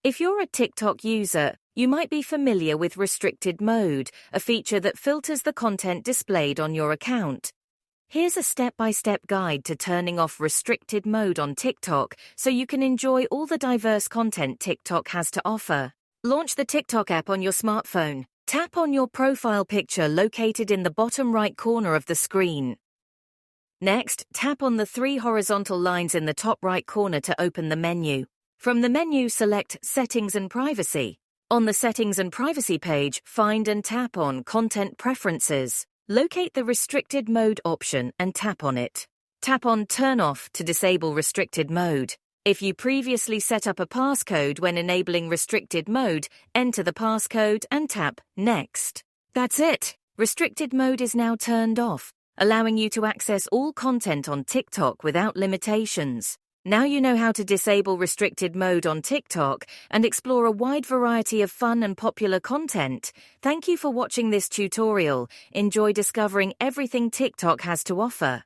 If you're a TikTok user, you might be familiar with restricted mode, a feature that filters the content displayed on your account. Here's a step-by-step guide to turning off restricted mode on TikTok so you can enjoy all the diverse content TikTok has to offer. Launch the TikTok app on your smartphone. Tap on your profile picture located in the bottom right corner of the screen. Next, tap on the 3 horizontal lines in the top right corner to open the menu. From the menu, select Settings and Privacy. On the Settings and Privacy page, find and tap on Content Preferences. Locate the Restricted Mode option and tap on it. Tap on Turn Off to disable restricted mode. If you previously set up a passcode when enabling restricted mode, enter the passcode and tap Next. That's it! Restricted mode is now turned off, allowing you to access all content on TikTok without limitations. Now you know how to disable restricted mode on TikTok and explore a wide variety of fun and popular content. Thank you for watching this tutorial. Enjoy discovering everything TikTok has to offer.